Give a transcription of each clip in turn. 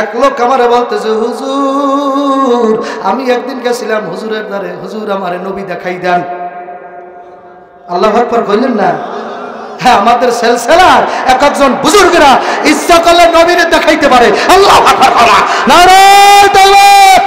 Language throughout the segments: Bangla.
এক লোক আমারে বলতেছে, হুজুর আমি একদিন গেছিলাম হুজুরের দ্বারে, হুজুর আমারে নবী দেখাই দেন। আল্লাহু আকবার কইলেন না? হ্যাঁ, আমাদের সেলসেলার এক একজন বুজুর্গরা ইচ্ছা করলে নবীরে দেখাইতে পারে। আল্লাহু আকবার করা, নারায়ে তাকবীর।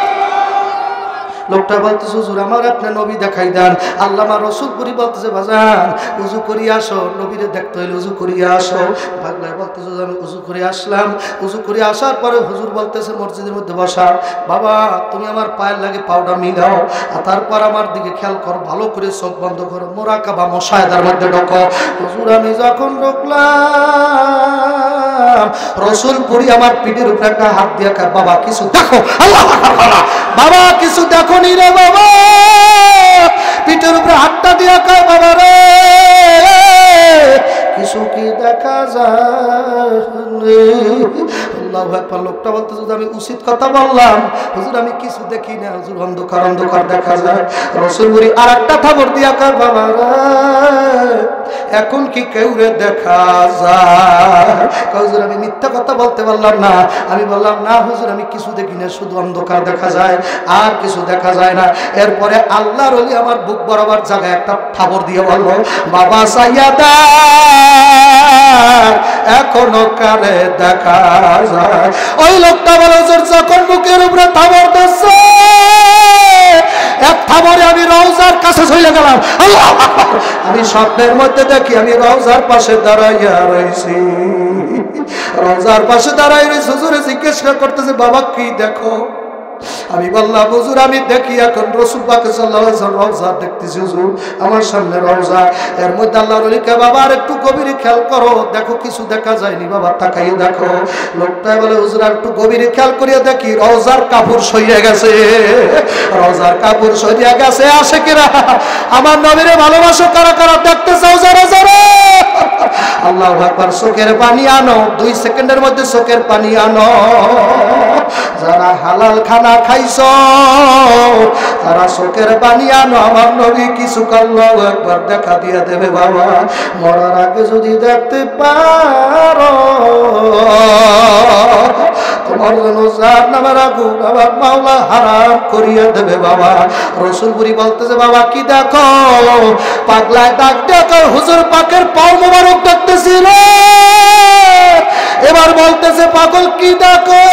লোকটা বলতেছে, হুজুর আমার আপনি নবী দেখাই দেন। আল্লামা রসুলপুরি বলতেছে, বাজান উজু করিয়া আসো, নবীরে দেখতে হইলে উজু করিয়া আসো। পাগলায় বলতেছে, আমি উজু করে আসলাম। উজু করে আসার পরে হুজুর বলতেছে, মসজিদের মধ্যে বসা, বাবা তুমি আমার পায়ের লাগে পাউডার মিলাও, আর তারপর আমার দিকে খেয়াল করো, ভালো করে চোখ বন্ধ করো, মোরাকাবা মুশাহাদার মধ্যে ঢোকো। হুজুর আমি যখন ঢুকলাম, রসুলপুরি আমার পিঠের উপরে একটা হাত দিয়ে, বাবা কিছু দেখো। আল্লাহু আকবার, বাবা কিছু দেখো নি রে বাবা। পিঠের উপরে হাতটা দিয়া কয়, বাবা রে কিছু কি দেখা যায়? আল্লাহু আকবার। লোকটা বলতেছে, আমি উচিত কথা বললাম হুজুর, আমি কিছু দেখি না হুজুর, অন্ধকার অন্ধকার দেখা যায়। রসুলপুরি আর একটা থাবর দিয়া কয়, বাবা রে এখন কি কেউ রে দেখা যায়? হুজুর আমি মিথ্যা কথা বলতে পারলাম না। আমি বললাম, না হুজুর আমি কিছু দেখি না, শুধু অন্ধকার দেখা যায়, আর কিছু দেখা যায় না। এরপরে আল্লাহর ওলি আমার বুক বরাবর জায়গায় একটা থাবর দিয়ে বলল, বাবা সাইয়াদা এখনো কারে দেখা যায়? ওই লোকটা বলে, হুজুর যখন বুকের উপরে থাবর দিচ্ছে, এক থাবরে আমি রওজার কাছে চলে গেলাম। আল্লাহু আকবার। আমি স্বপ্নের মধ্যে দেখি আমি রওজার পাশে দাঁড়াইয়া রইছি। রওজার পাশে দাঁড়াই রইছি। হুজুরে জিজ্ঞেস করতেছে, বাবা কি দেখো? আমি বললাম, হুজুর আমি দেখি এখন রাসূল পাক সাল্লাল্লাহু আলাইহি ওয়াসাল্লাম রওজা দেখতেছি হুজুর, আমার সামনে রওজা। এর মধ্যে আল্লাহর ওলি কয়, বাবা আর একটু গভীরে খেয়াল করো, দেখো কিছু দেখা যায়নি, বাবা তাকাইয়ে দেখো। লোকটা বলে, হুজুর আর একটু গভীরে খেয়াল করিয়া দেখি রওজার কাপড় সরিয়ে গেছে। রওজার কাপড় সরিয়ে গেছে। আশিকেরা আমার নবীরে ভালোবাসো কারা কারা দেখতে চাও? যারা যারা আল্লাহু আকবার। চোখের পানি আনো, 2 সেকেন্ডের মধ্যে চোখের পানি আনো। যারা হালাল খানা খাইছো তারা চোখের পানি আনো, আমার নবী কিছু করলো একবার দেখা দিয়ে দেবে বাবা। মরার আগে যদি দেখতে পারো, তোমার জন্য জাহান্নামের আগুন আমার মাওলা হারাম করিয়ে দেবে বাবা। রসুলপুরি বলতেছে, বাবা কি দেখো? পাগলায় ডাক দেখো, হুজুর পাকের পাও মোবারক দেখতেছিল। এবার বলতেছে, পাগল কি দেখো?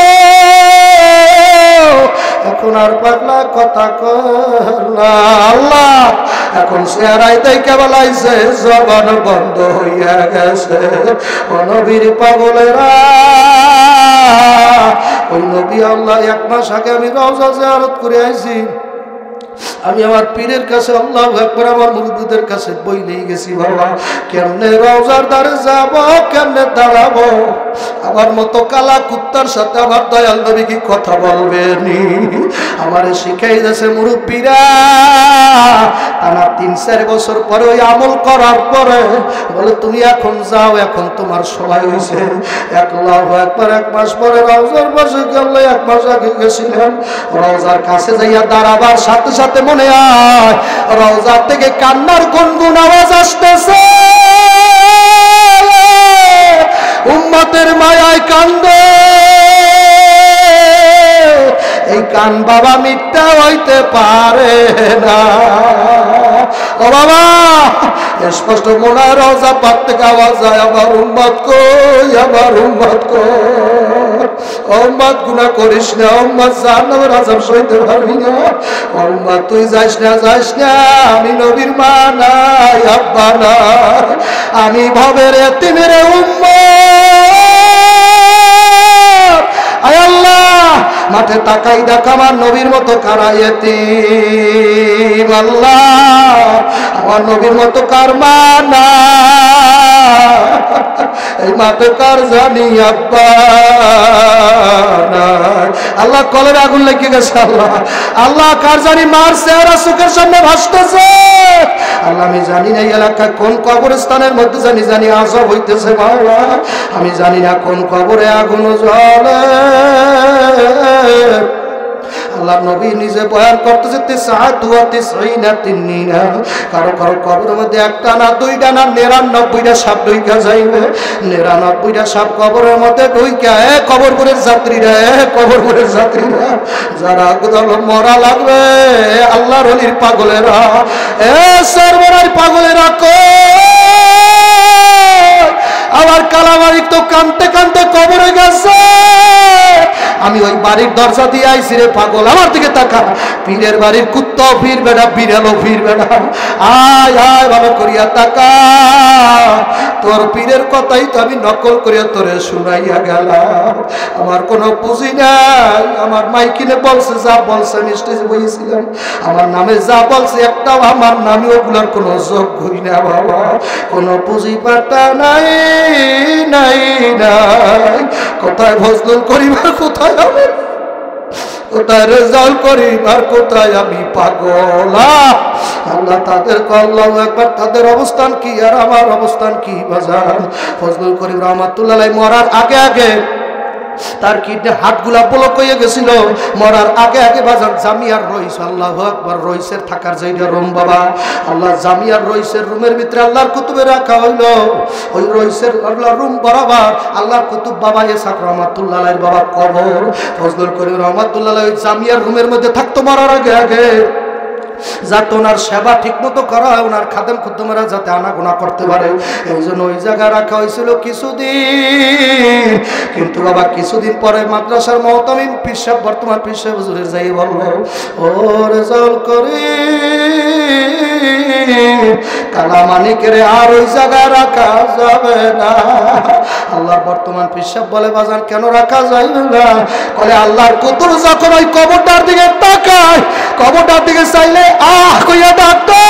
এখন আর পাগলা কথা কলা। আল্লাহ এখন চেহারায় দেখে বলাইছে, জবান বন্ধ হইয়া গেছে। ও নবীর পাগলেরা, ওই নবী আল্লাহ 1 মাস আগে আমি রওজা জিয়ারত করে আইছি। আমি আমার পীরের কাছে, আল্লাহু আকবার, আমার মুরিদদের কাছে বইলেই গেছি, বাবা কেমনে রওজার দ্বারে যাব, কেমনে দাঁড়াবো? আমার মতো কালা কুত্তার সাথে আমার দয়াল নবী কি কথা বলবেনি? আমারে শিখাই দিয়েছে মুরব্বীরা। টানা 3-4 বছর পরে ওই আমল করার পরে বলে, তুমি এখন যাও, এখন তোমার সময় হয়েছে। আল্লাহু আকবার। 1 মাস পরে রওজার পাশে গেল। 1 মাস আগে গেছিলাম। রওজার কাছে যাইয়া দাঁড়াবার সাথে সাথে মনে হয় রওজা থেকে কান্নার গুনগুন আওয়াজ আসতেছে। উম্মতের মায়ায় কান্দে। এই কান বাবা মিথ্যা হইতে পারে না। ও বাবা স্পষ্ট মনে হয় রওজা পাক থেকে আওয়াজ যায়, আমার উম্মত কই, আমার উম্মত কই। উম্মত গুনাহ করিস না, উম্মত জাহান্নামের আযাব সইতে পারবি না। উম্মত তুই যাইস না, যাইস না। আমি নবীর মা নাই, আব্বা নাই, আমি ভবের এতিমের উম্মত। আয় আল্লাহ মাঠে তাকাই দেখ আমার নবীর মতো কারা এতিম। আল্লাহ আমার নবীর মতো কার মা না, এই মাঠে কার জানি আব্বা নাই। আল্লাহ কলের আগুন লেগে গেছে। আল্লাহ আল্লাহ কার জানি মার চেহারা চোখের সামনে ভাসতেছে। আল্লাহ আমি জানি না এই এলাকায় কোন কবরস্থানের মধ্যে জানি আযাব হইতেছে বাবা। আমি জানি না কোন কবরে আগুন জ্বলে। আল্লাহ আল্লাহ নবী নিজে বয়ান করতেছে তিসআতু ওয়া তিসঈনা তিন্নিনা, কারো কারো কবরের মধ্যে একটা না দুইটা না 99টা সাপ ঢুইকা যাইবে। 99টা সাপ কবরের মধ্যে ঢুইকা কবরপুরের যাত্রীরা, কবরপুরের যাত্রীরা যারা মরা লাগবে আল্লাহর ওলির পাগলেরা, সর্বরাই পাগলেরা আমার কালামালিক তো কানতে কানতে কবরে গেছে। আমি ওই বাড়ির দরজা দিয়ে আইছি রে পাগল, আমার দিকে তাকা। পীরের বাড়ির কুত্তাও ফিরবে না, বিড়ালও ফিরবে না। আয় আয় ভালো করিয়া তাকা, তোর পীরের কথাই তো আমি নকল করিয়া তোরে শুনাইয়া গেলাম। আমার কোনো পুঁজি নাই। আমার মাইকিনে বলছে যা বলছে, আমি স্টেজে বইয়েছিলাম, আমার নামে যা বলছে একটাও আমার নামে ওগুলোর কোনো যোগ্যই না বাবা। কোনো পুঁজি পাটা নাই নাই নাই। কোথায় ফজলুল করিম আর কোথায় আমি, কোথায় রেজাল্ট করিম আর কোথায় আমি পাগল। আল্লাহ তাদের আল্লাহ একবার তাদের অবস্থান কি আর আমার অবস্থান কি বাজার। ফজলুল করিম রহমাতুল্লাহ আলাইহি মরার আগে আগে তার কিডনি হাটগুলা ব্লক হয়ে গেছিল। মরার আগে আগে বাজার জামিয়ার রইস, আল্লাহু আকবার, রইসের থাকার জায়গা রুম বাবা। আল্লাহ জামিয়ার রইসের রুমের ভিতরে আল্লাহর কুতুবে রাখা হইল। ওই রইসের আল্লাহর রুম বরাবর আল্লাহর কুতুব বাবা ইসহাক রহমাতুল্লাহ আলাইহির বাবা কবর। ফজলুল করিম রহমাতুল্লাহ আলাইহি ওই জামিয়ার রুমের মধ্যে থাকতো মরার আগে আগে, যাতে ওনার সেবা ঠিক মতো করা হয়, ওনার খাদেম খুদ্দমেরা যাতে আনাগোনা করতে পারে, এই জন্য ওই জায়গায় রাখা হয়েছিল কিছুদিন। কিন্তু বাবা কিছুদিন পরে মাদ্রাসার মহতামিম পীর সাহেব, বর্তমান পীর সাহেব হুজুরের যাই বলল, ও রেজাল্ট করি কালামানিকের আর ওই জায়গায় রাখা যাবে না। আল্লাহর বর্তমান পীর সাহেব বলে বাজান কেন রাখা যাইবে না? বলে আল্লাহর কুতুব যখন ওই কবরটার দিকে তাকায়, কবরটার দিকে চাইলে আহ কইয়া ডাকতো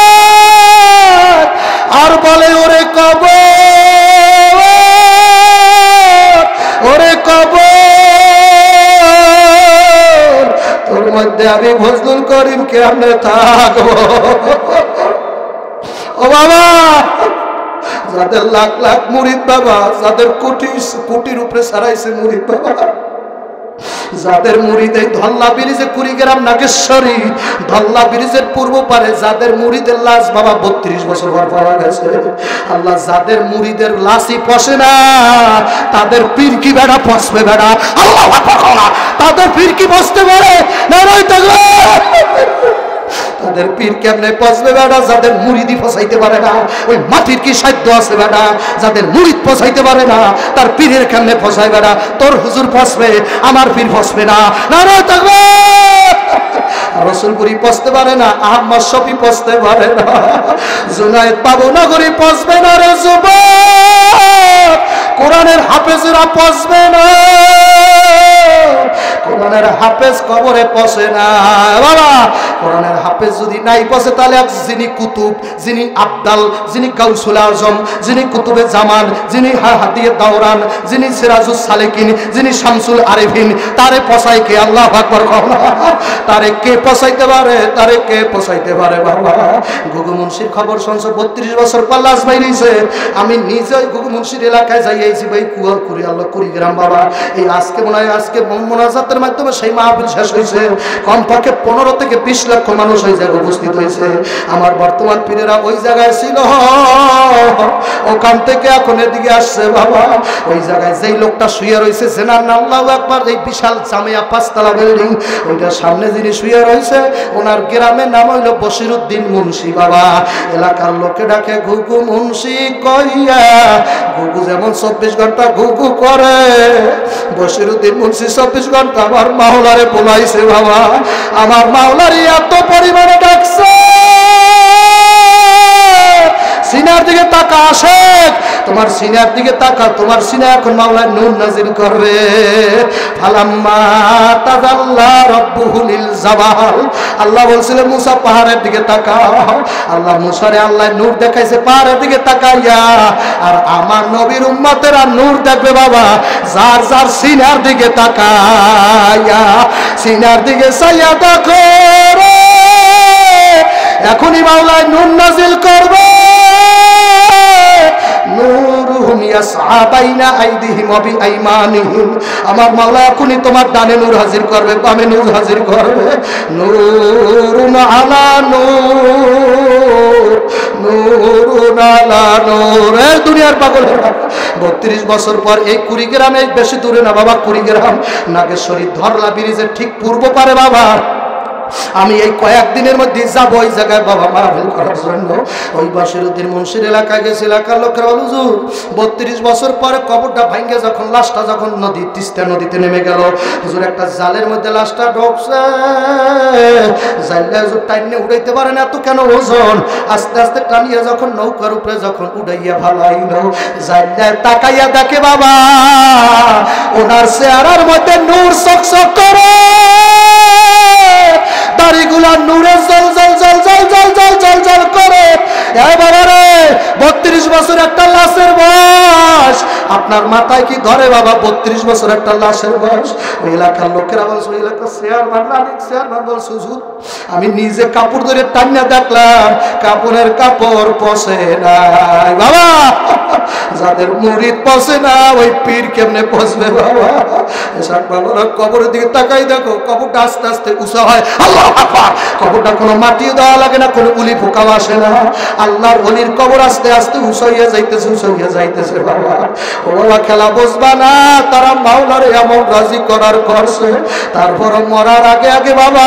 আর বলে ওরে কবর, ওরে কবর, তোর মধ্যে আমি ফজলুল করিম কেমনে থাকবো? ও বাবা, যাদের লাখ লাখ মুরিদ বাবা, যাদের কোটির উপরে সারাইছে মুরিদ বাবা, যাদের মুরিদ এই ধল্লা ব্রিজে কুড়িগ্রাম নাগেশ্বরী ধল্লা ব্রিজের পূর্ব পারে যাদের মুরিদের লাশ বাবা 32 বছর পর পাওয়া গেছে। আল্লাহ যাদের মুরিদের লাশই পচে না, তাদের পীর কি বেড়া পচবে বেড়া? আল্লাহু আকবার, তাদের পীর কি পচতে পারে না? তাদের পীর কেমনে পচবে বেড়া? যাদের মুরিদি পচাইতে পারে না, ওই মাটির কি সাধ্য আছে বেড়া? যাদের মুরিদ পচাইতে পারে না, তার পীরের কেমনে পচাই বেড়া? তোর হুজুর পচবে, আমার পীর পচবে না। নারায়ে তাকবীর। রসুলপুরি পচতে পারে না, আহমদ শফি পচতে পারে না, জুনায়েদ বাবুনগরী পচবে না রে যুবক, কোরআনের হাফেজরা পচবে না, কোরআনের হাফেজ কবরে পচে না বাবা। কোরআনের হাফেজ যদি নাই পচে, তাহলে যিনি কুতুব, যিনি আবদাল, যিনি গাউসুল আজম, যিনি কুতুবে জামান, যিনি হাদিয়ে দাওরান, যিনি সিরাজুস সালেকিন, যিনি শামসুল আরেফিন, তারে পচাই কে? আল্লাহু আকবার। তারে কে পচাইতে পারে? তারে কে পচাইতে পারে বাবা? গুগু মুন্সির খবর শুনছো, 32 বছর পাল্লাস বাইরেছে। আমি নিজেই গুগু মুন্সির এলাকায় যাইছি ভাই, কুয়া কুড়ি আল্লাহ কুড়িগ্রাম বাবা। এই আজকে মনে হয় আজকে মোনাজাতের মাধ্যমে সেই মাহফিল শেষ হয়েছে। কমপক্ষে 15 থেকে 20 লক্ষ মানুষ ওই জায়গায় উপস্থিত হয়েছে। আমার বর্তমান পীরেরা ওই জায়গায় ছিল, ওখান থেকে এখন এদিকে আসছে বাবা। ওই জায়গায় যেই লোকটা শুয়ে রয়েছে, জেনার নাম আল্লাহু আকবার, এই বিশাল জামিয়া 5 তলা বিল্ডিং, ওইটার সামনে যিনি শুয়ে রয়েছে, ওনার গ্রামের নাম হইল বশিরউদ্দিন মুন্সি বাবা। এলাকার লোকে ডাকে ঘুঘু মুন্সি কইয়া। ঘুঘু যেমন 24 ঘন্টা ঘুঘু করে, বশিরউদ্দিন মুন্সি 24 ঘন্টা আমার মাওলারে বলাইছে বাবা। আমার মাওলারে এত পরিমাণে ডাকছে, সিনার দিকে তাকা আসে, তোমার সিনার দিকে তাকা, তোমার সিনা এখন মাওলার নূর নাজিল করবে। ফালাম্মা তাজাল্লা রাব্বুহু লিল জাবাল, আল্লাহ বলছিলেন মুসা পাহাড়ের দিকে তাকাও। আল্লাহ মুসারে আল্লাহ নূর দেখাইছে পাহাড়ের দিকে তাকাইয়া। আর আমার নবীর উম্মতেরা নূর দেখবে বাবা যার যার সিনার দিকে তাকাইয়া। সিনার দিকে চাইয়া দেখো রে, এখনই মাওলায় নূর নাজিল করবে। নূরুহু ইয়াসআ বাইনা আইদিহিম ওয়া বিআইমানিহিম, আমার মাওলা এখনই তোমার ডানে নূর হাজির করবে, বামে নূর হাজির করবে। নূরুন আলা নূর, নূরুন আলা নূর। এই দুনিয়ার পাগলেরা 32 বছর পর এই কুড়িগ্রামে, বেশি দূরে না বাবা, কুড়িগ্রাম নাগেশ্বরী ধরলা ব্রিজের ঠিক পূর্ব পারে বাবা, আমি এই কয়েকদিনের মধ্যে যাবো ওই জায়গায় বাবা মাহফিল করার জন্য। ওই বশিরউদ্দিন মুন্সির এলাকায় গেছে, এলাকার লোকেরা বল হুজুর 32 বছর পরে কবরটা ভাঙ্গে যখন লাশটা যখন নদী তিস্তা নদীতে নেমে গেল, হুজুর একটা জালের মধ্যে লাশটা ঢোকছে, জালটা হুজুর টাইনে উড়াইতে পারে না, এত কেন ওজন, আস্তে আস্তে টানিয়ে যখন নৌকার উপরে যখন উড়াইয়া ভালাইলো, জালটা তাকাইয়া দেখে বাবা ওনার চেহারার মধ্যে নূর চকচক করে, দাড়িগুলা নূরে জল জল জল জল জল জল জল জল করে। এবারে 32 বছর একটা লাশের বয়স, আপনার মাথায় কি ধরে বাবা? 32 বছর একটা লাশের বয়স। ওই এলাকার লোকেরা বলছে, ওই এলাকার চেয়ারম্যান বলছে হুজুর আমি নিজে কাপড় ধরে টান্না দেখলাম, কাপড়ের কাপড় পচে নাই বাবা। যাদের মুরিদ পচে না ওই পীর কেমনে পচবে বাবা? এসব বাবারা কবরের দিকে তাকাই দেখো, কবরটা আস্তে আস্তে উঁচা হয়, আল্লাহু আকবার। কবরটা কোনো মাটি দেওয়া লাগে না, কোনো উলি পোকাও আসে না, আল্লাহর ওলির কবর আস্তে আস্তে উঁচা হইয়া যাইতেছে, উঁচা হইয়া যাইতেছে বাবা। ও বাবা খেলা বুঝবা না, তারা মাওলার এমন রাজি করার করছে। তারপর মরার আগে আগে বাবা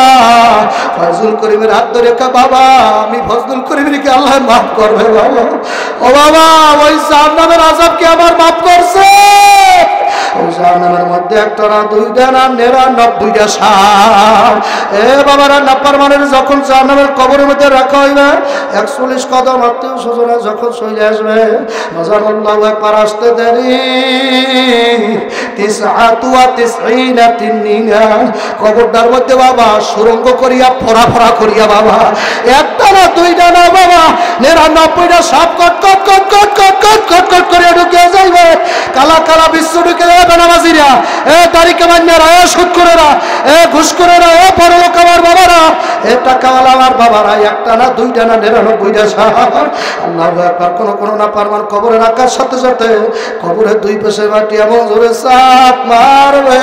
ফজলুল করিমের হাত ধরে বাবা আমি ফজলুল করিমকে আল্লাহ মাফ করবে বাবা। ও বাবা ওই জাহান্নামের আযাব কি আমার মাফ করছে? ওই জাহান্নামের মধ্যে একটা না দুইটা না 99টা সাপ। এ বাবারা নাফরমানের যখন জাহান্নামের কবরের মধ্যে রাখা হইবে, 41 কদম আত্মীয় স্বজনে যখন চলে আসবে, মজার আল্লাহু আকবার আসতে দেরি 99 তিননিনা কবরটার মধ্যে বাবা সুরঙ্গ করিয়া ফোড়া ফোড়া করিয়া বাবা একটা না দুইটা না বাবা 99টা সাপ কট কট কট কট কট কট কট কট করে ঢুকে যাইবে। কালা কালা বিশ্ব ঢুকে যাবে নামাজিরা, এ তারিখে মান্যারা, এ সুদ করেরা, এ ঘুষ করেরা, এ পরলোক আমার বাবারা, এ টাকাওয়ালা আমার বাবারা, একটা না দুইটা না 99টা সাপ। আল্লাহু আকবার। কোন কোন না পারমান কবরে রাখার সাথে সাথে কবরের দুই পাশে মাটি এমন জোরে চাপ মারবে,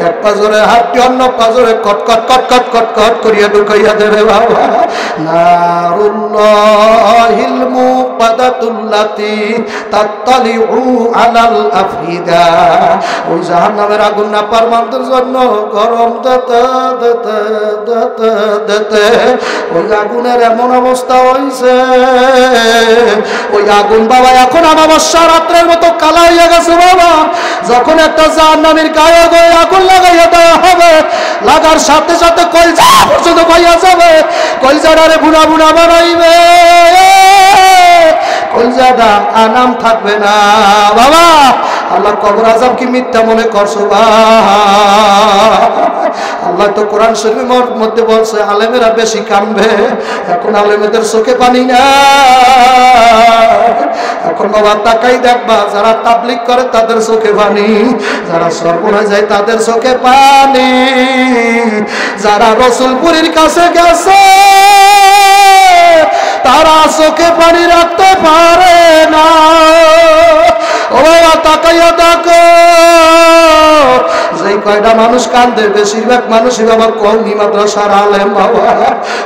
এক পাজরে হাতটি অন্য পাজরে কট কট কট কট কট কট করিয়া ঢুকাইয়া দেবে বাবা। নারুল্লাহিল মুকাদাতুল্লাতি তাত্তালিউ আলাল আফিদা। ওই জাহান্নামের আগুন না পারমানদের জন্য গরম দিতে দিতে দিতে দিতে ওই আগুনের এমন অবস্থা হইছে, ওই আগুন বাবা এখন অমাবস্যা রাত্রের মতো কালা হইয়া গেছে বাবা। যখন একটা জাহান্নামীর গায়ে গায়ে আগুন লাগাইয়া দেওয়া হবে, লাগার সাথে সাথে কলজা পর্যন্ত পাইয়া যাবে, কলজাটারে বুনা বুনা বানাইবে, কলজাটা আনাম থাকবে না বাবা। আল্লাহ কবর আযাব কি মিথ্যা মনে করছো বা? আল্লাহ তো কোরআন শরীফের মধ্যে বলছে আলেমেরা বেশি কাঁদবে। এখন আলেমেদের চোখে পানি না, এখন বাবা তাকাই দেখবা যারা তাবলীগ করে তাদের চোখে পানি, যারা সর্বনাশ যায় তাদের চোখে পানি, যারা রসুলপুরীর কাছে গেছে তারা চোখে পানি রাখতে পারে না। ও বাবা তাকাইয়া দেখো, যেই কয়টা মানুষ কান্দে বেশিরভাগ মানুষই বাবা কওমি মাদ্রাসার আলেম বাবা,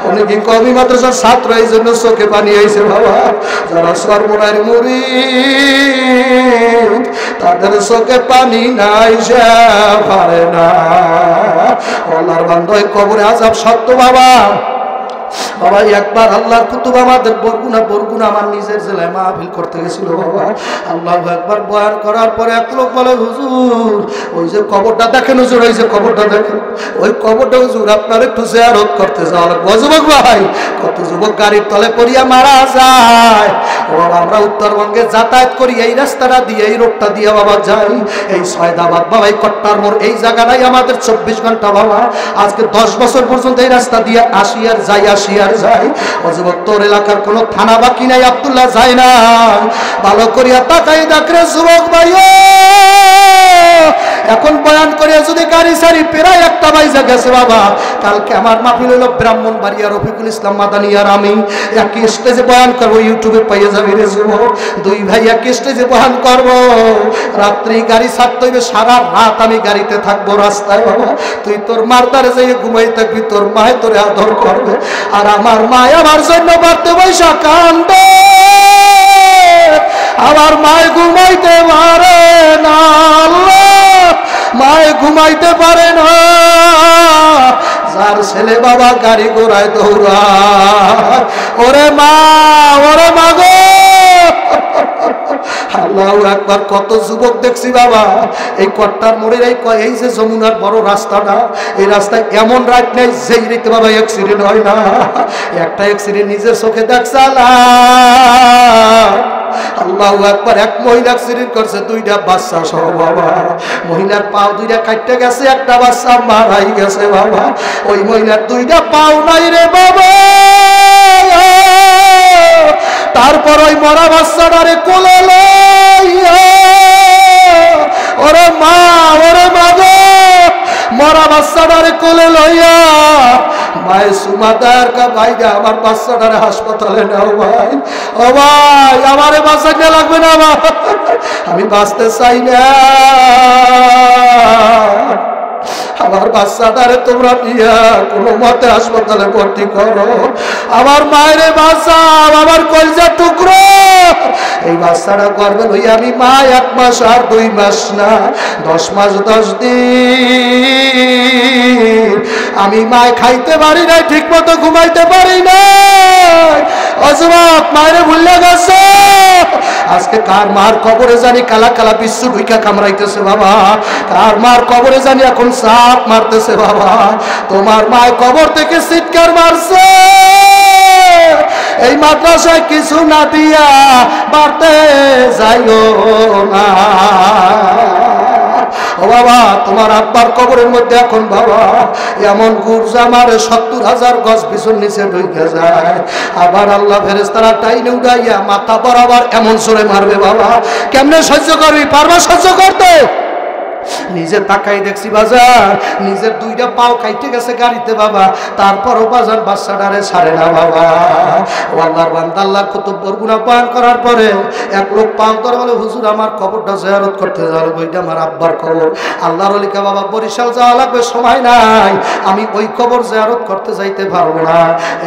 অনেকে কওমি মাদ্রাসার ছাত্র, এই জন্য চোখে পানি আইছে বাবা। যারা সর্বনার মুরিদ তাদের চোখে পানি নাই, সে পারে না। আল্লাহর বান্দা কবরে আযাব সত্য বাবা। বাবা একবার আল্লাহর কুতুব আমাদের বরগুনা আমার নিজের জেলায় মাহফিল করতে গেছিল বাবা। আল্লাহু আকবার বয়ান করার পরে এক লোক বলে হুজুর ওই যে কবরটা দেখেন, হুজুর ওই যে কবরটা দেখেন, ওই কবরটা হুজুর আপনার একটু জিয়ারত করতে যাওয়া লাগবে। যুবক ভাই, কত যুবক গাড়ির তলে পড়িয়া মারা যায়। বাবা আমরা উত্তরবঙ্গে যাতায়াত করি এই রাস্তাটা দিয়ে, এই রোডটা দিয়ে বাবা যাই, এই সয়দাবাদ বাবা, এই কট্টার মোড়, এই জায়গাটাই আমাদের 24 ঘন্টা বাবা। আজকে 10 বছর পর্যন্ত এই রাস্তা দিয়ে আসি আর যাই, ক্যাশিয়ার যায়। ও যুবক, তোর এলাকার কোনো থানা বাকি নাই, আব্দুল্লাহ যায় না। ভালো করিয়া তাকাই দেখ রে যুবক ভাই, এখন বয়ান করে যদি গাড়ি সারি প্রায় একটা বাইজা গেছে বাবা। কালকে আমার মাহফিল হলো ব্রাহ্মণবাড়িয়া, রফিকুল ইসলাম মাদানী আর আমি একই স্টেজে বয়ান করবো, ইউটিউবে পাইয়ে যাবে রে যুবক। দুই ভাই একই স্টেজে বয়ান করবো। রাত্রি গাড়ি ছাড়তে হইবে, সারা রাত আমি গাড়িতে থাকবো রাস্তায় বাবা। তুই তোর মার দ্বারে যাই ঘুমাই থাকবি, তোর মায় তোরে আদর করবে। আর আমার মায় আমার জন্য বাড়তে বৈশা কান্দে, আমার মায় ঘুমাইতে পারে না, মায় ঘুমাইতে পারে না। যার ছেলে বাবা গাড়ি ঘোড়ায় দৌড়ায়, ওরে মা, ওরে মা গো। আল্লাহু আকবার। কত যুবক দেখছি বাবা এই কট্টার মোড়ের এই যে যমুনার বড় রাস্তাটা, এই রাস্তায় এমন রাত নেই যেই রাতে বাবা অ্যাক্সিডেন্ট হয় না। একটা অ্যাক্সিডেন্ট নিজের চোখে দেখছে। আল্লাহু আকবার। এক মহিলা অ্যাক্সিডেন্ট করছে, দুইটা বাচ্চা সহ বাবা। মহিলার পাও দুইটা কাটতে গেছে, একটা বাচ্চা মারাই গেছে বাবা। ওই মহিলার দুইটা পাও নাই রে বাবা। তারপর ওই মরা বাচ্চাটারে কোলে লইয়া, ওরে মা, ওরে মা গো, মরা বাচ্চাটারে কোলে লইয়া মায়ের সুমাদার কা ভাইরা আমার বাচ্চাটারে হাসপাতালে নাও ভাই। ও ভাই, আমারে বাঁচাতে লাগবে না ভাই, আমি বাঁচতে চাই না। আমার বাচ্চাটারে তোমরা নিয়া কোনো মতে হাসপাতালে ভর্তি করো। আমার মায়ের বাঁচাও, আমার কলজা টুকরো। এই বাচ্চাটা গর্বে লইয়া আমি মা 1 মাস আর 2 মাস না, 10 মাস 10 দিন আমি মায় খাইতে পারি নাই, ঠিক মতো ঘুমাইতে পারি নাই। অযুবক, মায়ের ভুলে গেছে। আজকে কার মার কবরে জানি কালা কালা বিশ্বু ঢুইকা কামড়াইতেছে বাবা। কার মার কবরে জানি এখন সাপ মারতেছে বাবা। তোমার মায় কবর থেকে চিৎকার মারছে, এই মাদ্রাসায় কিছু না দিয়া বাড়তে যাইও না। ও বাবা, তোমার আব্বার কবরের মধ্যে এখন বাবা এমন গুরজা মারে 70,000 গজ পিছন নিচে ঢুকে যায়। আবার আল্লাহ ফেরেশতারা টাইনে উড়াইয়া মাথা বরাবর এমন সরে মারবে বাবা। কেমনে সহ্য করবি? পারবা সহ্য করতে? নিজে তাকাই দেখছি বাজার, নিজের 2টা পাও কাইটে গেছে গাড়িতে বাবা। তারপরও বাজার বাচ্চাটারে ছাড়ে না বাবা। ও আল্লাহর বান্দা, আল্লাহর কুতুব বরগুনা বয়ান করার পরে এক লোক পাও ধরে বলে, হুজুর আমার কবরটা জিয়ারত করতে যাওয়া, ওইটা আমার আব্বার কবর। আল্লাহর ওলিকা বাবা বরিশাল যাওয়া লাগবে, সময় নাই, আমি ওই কবর জিয়ারত করতে যাইতে পারবো না।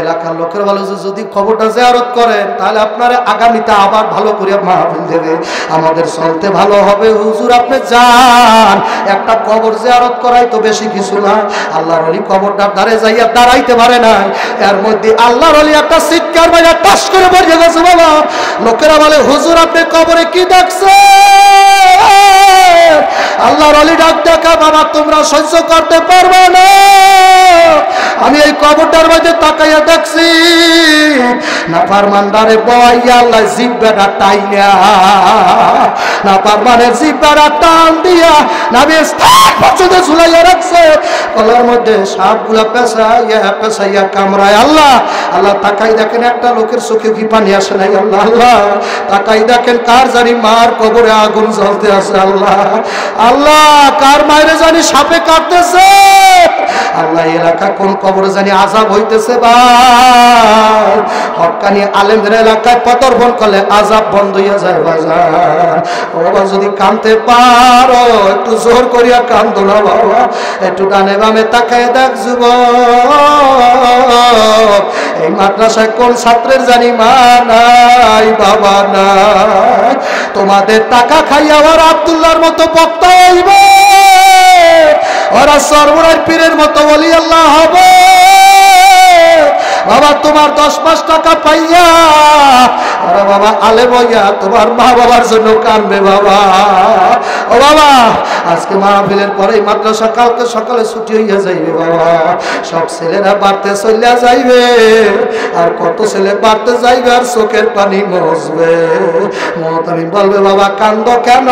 এলাকার লোকের বলে যে যদি কবরটা জিয়ারত করেন তাহলে আপনারা আগামীতে আবার ভালো করে মাহফিল দেবে, আমাদের চলতে ভালো হবে। হুজুর আপনি যান, একটা কবর জিয়ারত করাই তো বেশি কিছু না। আল্লাহর ওলি কবরটার ধারে যাইয়া দাঁড়াইতে পারে না, এর মধ্যে আল্লাহর ওলি একটা চিৎকার মাইরা টাস করে পড়ে গেছে বাবা। লোকেরা বলে, হুজুর আপনি কবরে কি দেখছেন? আল্লাহর ওলি ডাক দেখা, বাবা তোমরা সহ্য করতে পারবে না। আমি এই কবরটার মধ্যে তাকাইয়া দেখছি, নাফরমানদারে বয়াইয়া আল্লাহ জিব্বাটা টাইনা, নাফরমানের জিব্বাটা টান দিয়া নাবি স্থান পর্যন্ত ঝুলাইয়া রাখছে। গলার মধ্যে সাপগুলা পেঁচাইয়া পেঁচাইয়া কামড়ায়। আল্লাহ আল্লাহ তাকাই দেখেন একটা লোকের চোখে কি পানি আসে নাই। আল্লাহ আল্লাহ তাকাই দেখেন কার জানি মার কবরে আগুন জ্বলতে আছে। আল্লাহ আল্লাহ কার মায়ের জানি সাপে কাটতেছে। আল্লাহ এলাকা কোন কবরে জানি আযাব হইতেছে ভাই। হক্কানি আলেমদের এলাকায় পতর্পণ করলে আযাব বন্ধ হইয়া যায় বাজার। বাবা যদি কাঁদতে পারো একটু জোর করিয়া কান্দো না বাবা, একটু ডানে বামে তাকায় দেখ যুবক, এই মাদ্রাসায় কোন ছাত্রের জানি মা নাই বাবা নাই। তোমাদের টাকা খাইয়া আবার আব্দুল্লাহর মতো বক্তা হইবে, ওরা সর্বরাজ পীরের মতো ওলি আল্লাহ হবে বাবা। তোমার 10-5 টাকা পাইয়া ওরা বাবা আলেম হইয়া তোমার মা বাবার জন্য কাঁদবে বাবা। ও বাবা আজকে মাহফিলের পরে মাদ্রাসা কালকে সকালে ছুটি হইয়া যাইবে বাবা। সব ছেলেরা বাড়তে চলিয়া যাইবে, আর কত ছেলে বাড়তে যাইবে আর চোখের পানি মজবে। মহতামি বলবে বাবা কান্দ কেন?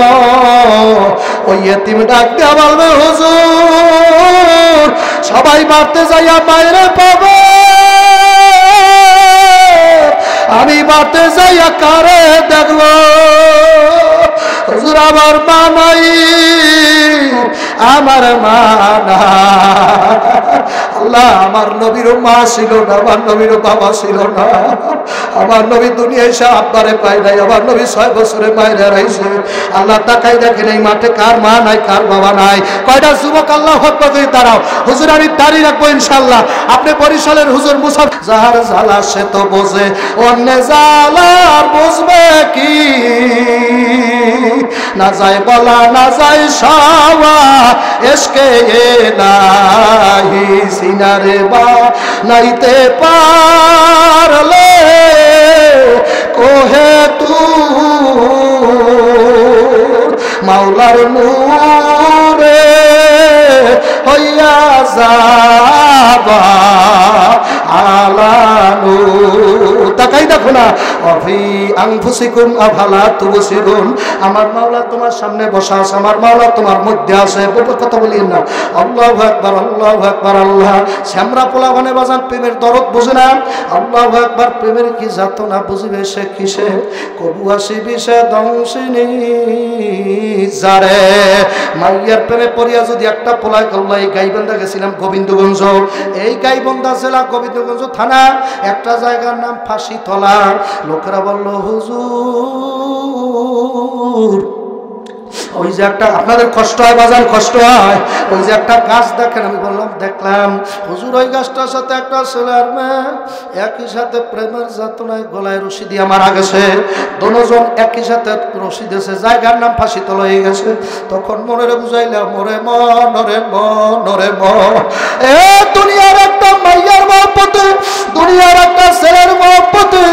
ওই এতিম ডাক দিয়া বলবে হুজুর সবাই বাড়তে যাইয়া মায়ের পাবে, আমি বাতে যাইয়া কারে দেখবো হুজুর আমার মা নাই আমার মা না আল্লাহ আমার নবীরও মা ছিল না আমার নবীরও বাবা ছিল না আমার নবী দুনিয়ায় এসে আব্বারে পাই নাই আমার নবী 6 বছরে মায়ের হারাইছে আল্লাহ তাকাই দেখেন এই মাঠে কার মা নাই কার বাবা নাই কয়টা যুবক আল্লাহু আকবার করে দাঁড়াও হুজুর আমি দাঁড়িয়ে রাখবো ইনশাআল্লাহ আপনি বরিশালের হুজুর মুসাফ যার জ্বালা সে তো বোঝে অন্য জ্বালা বুঝবে কি না যায় বলা না যায় সাওয়া এসকে নাহি সিনারে বা নাইতে পারলে কোহে তু মাওলার নূরে হইয়া যাবা আলানু তাকাই দেখো না অফি আনফুসিকুম আফালা তুবসিরুন আমার মাওলা তোমার সামনে বসা আছে আমার মাওলা তোমার মধ্যে আছে কথা বলি না আল্লাহু আকবার আল্লাহ শ্যামরা পোলা বনে বাজান প্রেমের দরদ বুঝে না আল্লাহু আকবার প্রেমের কি যাত না বুঝবে সে কিসে কবু আসিবি সে দংশিনী যারে মাইয়ার প্রেমে পড়িয়া যদি একটা পোলায় করল এই গাইবান্ধা গেছিলাম গোবিন্দগঞ্জ এই গাইবান্ধা জেলা গোবিন্দগঞ্জ থানা একটা জায়গার নাম ফাঁসিতলা লোকেরা বলল হুজুর ওই যে একটা আপনাদের কষ্ট হয় বাজার কষ্ট হয় ওই যে একটা গাছ দেখেন আমি বললাম দেখলাম হুজুর ওই গাছটার সাথে একটা ছেলের মেয়ে একই সাথে প্রেমের যাতনায় গলায় রশি দিয়ে মারা গেছে দুজন একই সাথে রশি দিয়েছে জায়গার নাম ফাঁসিতলা হয়ে গেছে তখন মনে বুঝাইলাম মরে মরে মরে এ দুনিয়ার একটা মাইয়ার মহব্বতে দুনিয়ার একটা ছেলের মহব্বতে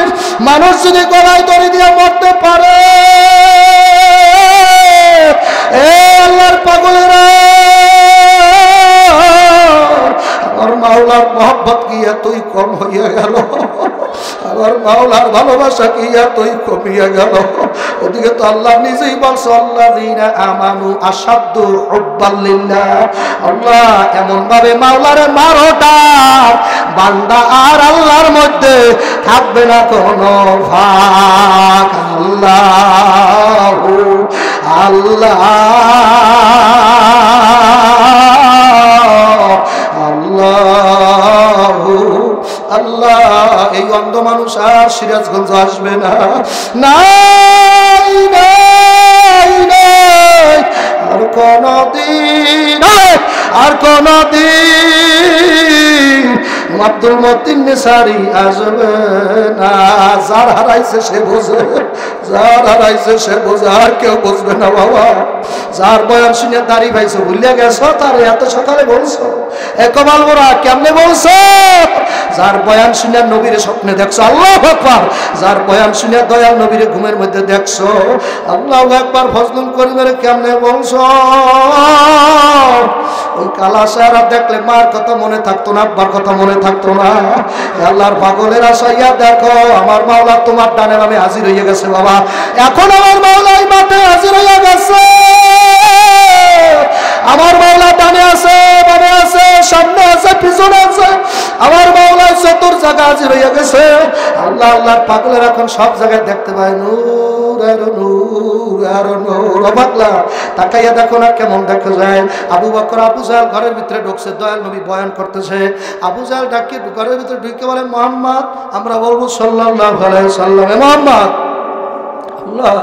মানুষ যদি গলায় দড়ি দিয়ে মরতে পারে আল্লাহর পাগলেরা আমার মাওলার মহব্বত কি এতই কম হইয়া গেল আমার মাওলার ভালোবাসা কি এতই কমিয়া গেল ওদিকে তো আল্লাহ নিজেই বলছে আল্লাযীনা আমানু আশাদ্দু হুব্বাল লিল্লাহ আল্লাহ এমন ভাবে মাওলারে মারোটা বান্দা আর আল্লাহর মধ্যে থাকবে না কোনো ভাগ আল্লাহু আল্লাহ আল্লাহু আল্লাহ এই অন্ধ মানুষ আর সিরাজগঞ্জ আসবে না নাই নাই নাই আর কোনদিন আব্দুল মতিন নেসারি আসবে না যার হারাইছে সে বোঝে যার হারাইছে সে বোঝে আর কেউ বুঝবে না বাবা যার বয়ান শুনে দাড়ি ভাইছো ভুলিয়া গেছো তার এত সকালে বলছো একবাল বড়া কেমনে বলছো যার বয়ান শুনে নবীর স্বপ্নে দেখছো আল্লাহু আকবার যার বয়ান শুনে দয়াল নবীর ঘুমের মধ্যে দেখছো আল্লাহু আকবার ফজলুল করিমের কেমনে বলছো ওই কালা চেহারা দেখলে মার কথা মনে থাকতো না আব্বার কথা মনে থাকতো না আল্লাহর পাগলের আশাইয়া দেখো আমার মাওলা তোমার ডানে বামে হাজির হয়ে গেছে বাবা এখন আমার মাওলা এই মাঠে হাজির হয়ে গেছে আমার মাওলা ডানে আছে বামে আছে সামনে আছে পিছনে আছে আমার মাওলা চতুর জায়গা হাজির হয়ে গেছে আল্লাহ আল্লাহর পাগলের এখন সব জায়গায় দেখতে পায় নূর আর নূর আর নূর অবাকলা তাকাইয়া দেখো না কেমন দেখা যায় আবু বকর আবু জাহেল ঘরের ভিতরে ঢুকছে দয়াল নবী বয়ান করতেছে আবু জাহেল ডাকি ঘরের ভিতরে ঢুকে বলে মুহাম্মদ আমরা বলবো সাল্লাল্লাহু আলাইহি সাল্লাম মুহাম্মদ আল্লাহ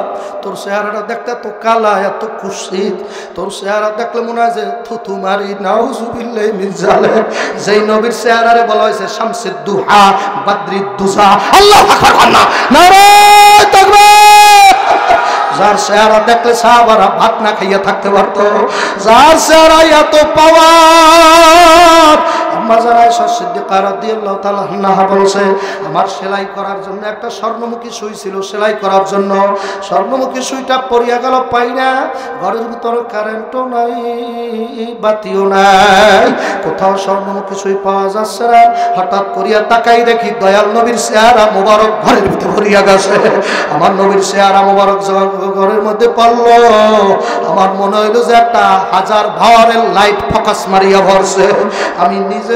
তোর চেহারাটা দেখতে তো কালা এত কুৎসিত তোর চেহারা দেখলে মনে হয় যে থুথু মারি নাউজুবিল্লাহি মিন জালিক যেই নবীর চেহারারে বলা হয়েছে শামসুদ দুহা বদরুদ দুজা আল্লাহু আকবার নারে তাকবীর যার চেহারা দেখলে সাহাবারা ভাত না খাইয়া থাকতে পারতো যার চেহারা এত পাওয়ার আম্মা জানা আয়েশা সিদ্দিকা রাদিয়াল্লাহু তাআলা আনহা বলেছে আমার সেলাই করার জন্য একটা স্বর্ণমুখী সুই ছিল সেলাই করার জন্য স্বর্ণমুখী সুইটা পড়িয়া গেল পাই না ঘরের ভিতরে কারেন্টও নাই বাতিও নাই কোথাও স্বর্ণমুখী সুই পাওয়া যাচ্ছে না হঠাৎ করিয়া তাকাই দেখি দয়াল নবীর চেহারা মোবারক ঘরের ভিতরে পড়িয়া গেছে আমার নবীর চেহারা মোবারক ঘরের মধ্যে পড়লো আমার মনে হইল যে একটা 1000 ভাওয়ারের লাইট ফোকাস মারিয়া ভরছে আমি নিজে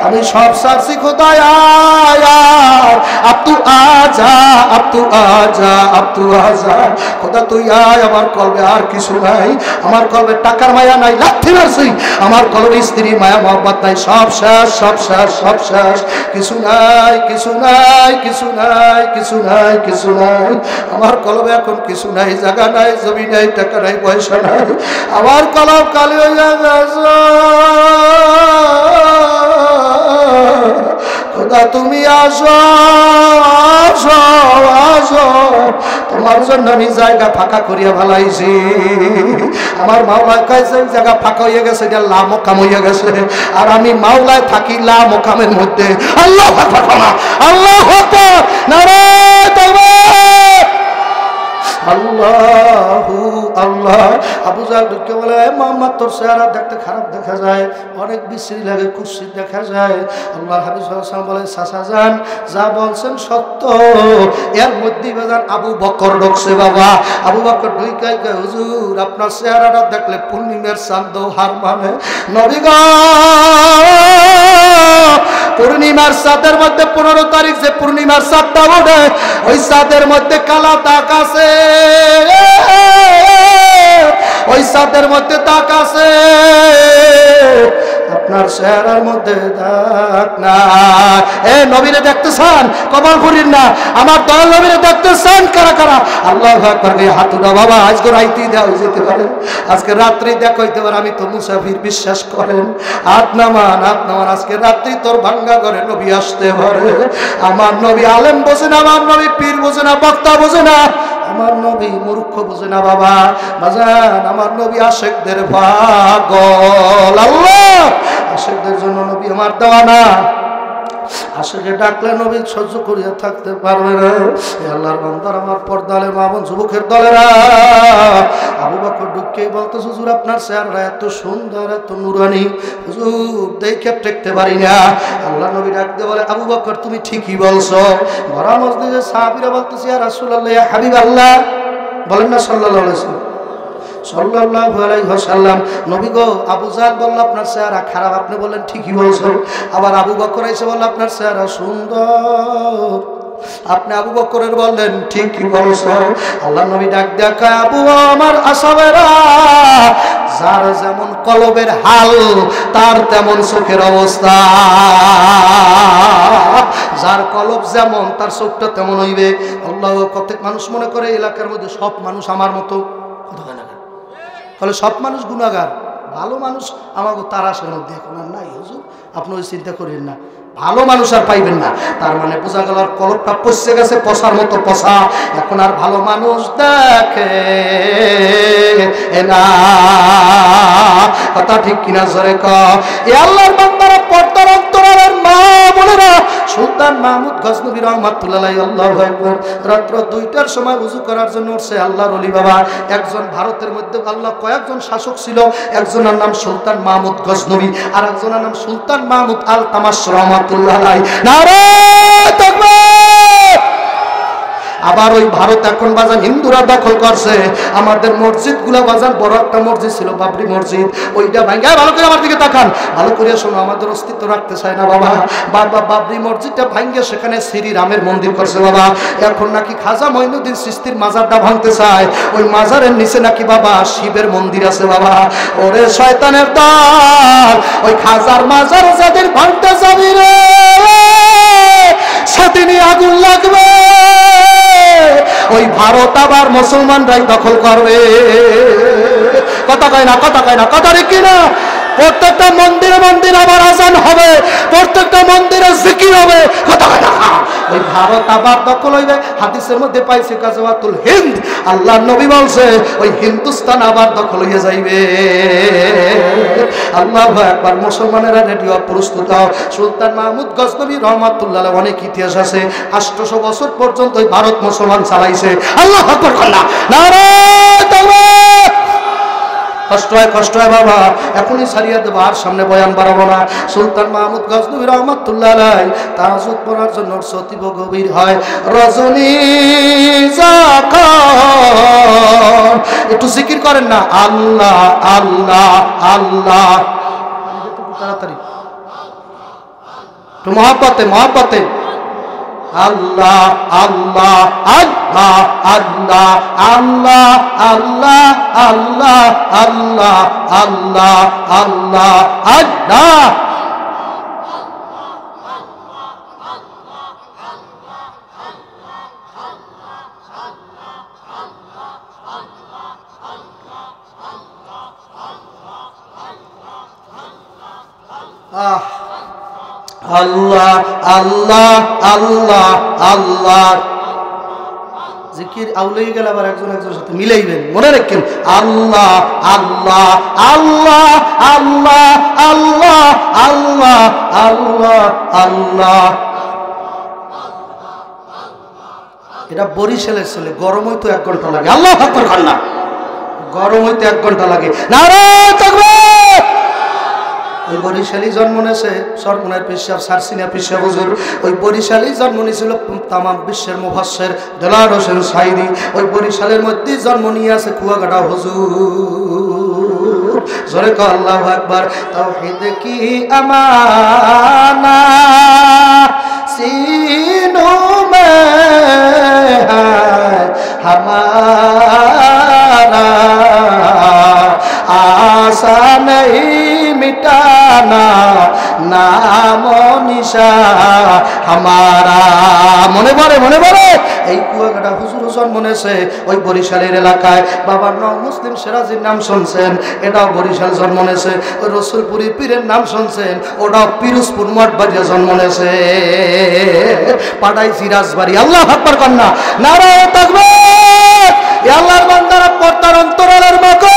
আমি সব সারছি খোদায় আয়ার আব তু আজা আব তু আজা আব তু আজা খোদা তুই আয় আমার কলবে আর কিছু নাই আমার কলবে টাকার মায়া নাই লাথি মারছি আমার কলবে স্ত্রীর মায়া মহব্বত নাই সব শেষ সব শেষ সব শেষ কিছু নাই কিছু নাই কিছু নাই কিছু নাই কিছু নাই আমার কলবে এখন কিছু নাই জায়গা নাই জমি নাই টাকা নাই পয়সা নাই আমার কলব কালি হইয়া গেছে খোদা তুমি আসো আসো আসো তোমার জন্য আমি জায়গা ফাঁকা করিয়া ভালাইছি আমার মাওলায় কয়েছে জায়গা ফাঁকা হয়ে গেছে এটা লা মোকাম হয়ে গেছে আর আমি মাওলায় থাকি লা মোকামের মধ্যে আল্লাহু আকবার আল্লাহু আকবার নারে তাকবীর আল্লাহু আল্লাহ আবু জাহল ঢুকে বলে মোহাম্মদ তোর চেহারা দেখতে খারাপ দেখা যায় অনেক বিশ্রী লাগে কুৎসিত দেখা যায় আল্লাহ হাবিব সাল্লাল্লাহু আলাইহি ওয়াসাল্লাম বলে চাচা যান যা বলছেন সত্য এর মধ্যে বাজান আবু বকর ঢুকছে বাবা আবু বকর ঢুকাই কয় হুজুর আপনার চেহারাটা দেখলে পূর্ণিমার চাঁদ হার মানে নবী গো পূর্ণিমার চাঁদের মধ্যে 15 তারিখ যে পূর্ণিমার চাঁদটা ওঠে ওই চাঁদের মধ্যে কালা দাগ আছে ওই চাঁদের মধ্যে দাগ আছে আপনার চেহারার মধ্যে দাগ না এ নবীরে দেখতেছেন কবর করিন না আমার দয়াল নবীরে দেখতেছেন কারা কারা আল্লাহু আকবার কে হাত উঠা বাবা আজকে রাইতেই দেওয়া যেতে পারে আজকে রাত্রি দেখা হইতে পারে আমি তো মুসাফির বিশ্বাস করেন হাত নামান আজকে রাত্রি তোর ভাঙ্গা করে নবী আসতে পারে আমার নবী আলেম বোঝে না আমার নবী পীর বোঝে না বক্তা বোঝে না আমার নবী মূর্খ বোঝে না বাবা বাজান আমার নবী আশিকদের পাগল আল্লাহ আশিকদের জন্য নবী আমার দেওয়ানা আশিকে ডাকলে নবী সহ্য করিয়া থাকতে পারবে না আল্লাহর বান্দার আমার পর্দালে মা বোন যুবকের দলেরা আবু বকর ঢুকেই বলতো হুজুর আপনার চেহারা এত সুন্দর এত নুরানি হুজুর দেখে টেকতে পারি না আল্লাহ নবী ডাকতে বলে আবু বকর তুমি ঠিকই বলছো ভরা মসজিদে সাহাবীরা বলতেছে ইয়া রাসূলুল্লাহ ইয়া হাবিবাল্লাহ বলেন না সাল্লাল্লাহু আলাইহি ওয়াসাল্লাম সাল্লাল্লাহু আলাইহি ওয়াসাল্লাম নবী গো আবু জাহল বলল আপনার চেহারা খারাপ আপনি বললেন ঠিকই বলছো আবার আবু বকর এসে বলল আপনার চেহারা সুন্দর আপনি আবু বকরের বললেন ঠিকই বলছো আল্লাহ নবী ডাক দেখা আবু আমার আসহাবেরা যার যেমন কলবের হাল তার তেমন চোখের অবস্থা যার কলব যেমন তার চোখটা তেমন হইবে আল্লাহ কত মানুষ মনে করে এলাকার মধ্যে সব মানুষ আমার মতো ফলে সব মানুষ গুনাহগার ভালো মানুষ আমাকে তারাশের মধ্যে এখন আর নাই হুজুর আপনি ওই চিন্তা করেন না ভালো মানুষ আর পাইবেন না তার মানে বোঝা গেল আর কলবটা পচে গেছে পচার মতো পচা এখন আর ভালো মানুষ দেখে না কথা ঠিক কিনা জোরে কও এ আল্লাহর বান্দারা পর্দার অন্তরালের মা বোনেরা সুলতান মাহমুদ গজনবী রাহমাতুল্লাহ আলাইহি আল্লাহু আকবার রাত্র 2টার সময় ওযু করার জন্য উঠছে আল্লাহর ওলি বাবা একজন ভারতের মধ্যে আল্লাহ কয়েকজন শাসক ছিল একজনের নাম সুলতান মাহমুদ গজনবী আর একজনের নাম সুলতান মাহমুদ আল তামাশ রাহমাতুল্লাহ আলাইহি নারে তাকবীর আবার ওই ভারত এখন বাজান হিন্দুরা দখল করছে আমাদের মসজিদগুলো বাজান বড় একটা মসজিদ ছিল বাবরি মসজিদ ওইটা ভাঙা ভালো করে আমার দিকে তাকান ভালো করে শোনো আমাদের অস্তিত্ব রাখতে চায় না বাবা বাবা বাবরি মসজিদটা ভাঙিয়ে সেখানে শ্রীরামের মন্দির করছে বাবা এখন নাকি খাজা মঈনুদ্দিন চিশতির মাজারটা ভাঙতে চায় ওই মাজারের নিচে নাকি বাবা শিবের মন্দির আছে বাবা ওরে শয়তানের দল ওই খাজার মাজার যাদের ভাঙতে যাবি রে সেদিনই আগুন লাগবে ওই ভারত আবার মুসলমানরাই দখল করবে কথা কয় না কথা রেখে না প্রত্যেকটা মন্দিরে মন্দিরে আবার আজান হবে প্রত্যেকটা মন্দিরে জিকির হবে কথা কয় না ওই ভারত আবার দখল হইবে হাদিসের মধ্যে পাইছে গাজওয়াতুল হিন্দ আল্লাহর নবী বলছে ওই হিন্দুস্তান আবার দখল হয়ে যাইবে আল্লাহু আকবার মুসলমানেরা রেডিও প্রস্তুত হও সুলতান মাহমুদ গজনবী রাহমাতুল্লাহ আলাইহি অনেক ইতিহাস আছে 800 বছর পর্যন্ত ওই ভারত মুসলমান চালাইছে আল্লাহু আকবার আল্লাহ নারে তাকবীর কষ্ট হয় বাবা এখনই সারিয়া দেবো আর সামনে বয়ান বাড়াবো না সুলতান মাহমুদ গজনবী রাহমাতুল্লাহ আলাইহি তাহাজ্জুদ পড়ার জন্য অতীব গভীর হয় রজনী যখন একটু জিকির করেন না আল্লাহ আল্লাহ আল্লাহ তাড়াতাড়ি একটু মহব্বতে মহব্বতে আল্লাহ আল্লাহ আল্লাহ আল্লাহ আল্লাহ আল্লাহ আল্লাহ আল্লাহ আল্লাহ আল্লাহ আল্লাহ আল্লাহ আল্লাহ আল্লাহ আল্লাহ জিকির আউলেই গেল আবার একজন একজনের সাথে মিলাইবেন মনে রাখেন আল্লাহ আল্লাহ আল্লাহ আল্লাহ আল্লাহ আল্লাহ আল্লাহ আল্লাহ এটা বরিশালের ছেলে গরম হইতো 1 ঘন্টা লাগে আল্লাহ আকবার আল্লাহ গরম হইতে 1 ঘন্টা লাগে নারায়ে তাকবীর ওই বরিশালী জন্ম নেছে সরমনের পেশাব সারসিনা পেশা হুজুর ওই বরিশালী জন্ম নিয়েছিল তামাম বিশ্বের মুফাসসির দেলাওয়ার হোসেন সাইদি ওই বরিশালের মধ্যে জন্ম নিয়ে আছে কুয়াকাটা হুজুর জোরে কও আল্লাহু আকবার তাওহীদ কি আমানা सीनों में है हमारा आशा नहीं मिटाना नामो निशा हमारा মনে পড়ে এই কুয়াকাটা হুজুর জন্ম নেছে ওই বরিশালের এলাকায় বাবার নাম মুসলিম সিরাজির নাম শুনছেন এটাও বরিশাল জন্ম নেছে ওই রসুলপুরি পীরের নাম শুনছেন ওটাও পিরোজপুর মঠবাড়িয়া জন্ম নেছে পাটাই সিরাজবাড়ি আল্লাহ আকবার কন্যা নারায়ে তাকবীর আল্লাহর বান্দারা পর্দার অন্তরালের মাকো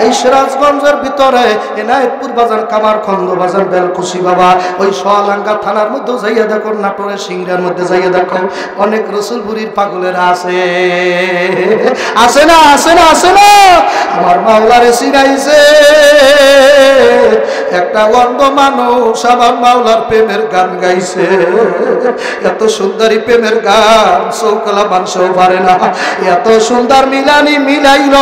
এই সিরাজগঞ্জের ভিতরে এনায়েতপুর বাজার কামারখন্দ বাজার বেলকুশি বাবা ওই সোয়ালাঙ্গা থানার মধ্যে যাইয়া দেখো নাটোরের সিংড়ার মধ্যে যাইয়া দেখো অনেক রসুলপুরীর পাগলেরা আছে আছে না আছে না আছে না আমার মাওলারে চিনাইছে একটা অন্ধ মানুষ আমার মাওলার প্রেমের গান গাইছে এত সুন্দরী প্রেমের গান চৌকলা মানুষও পারে না এত সুন্দর মিলানি মিলাইল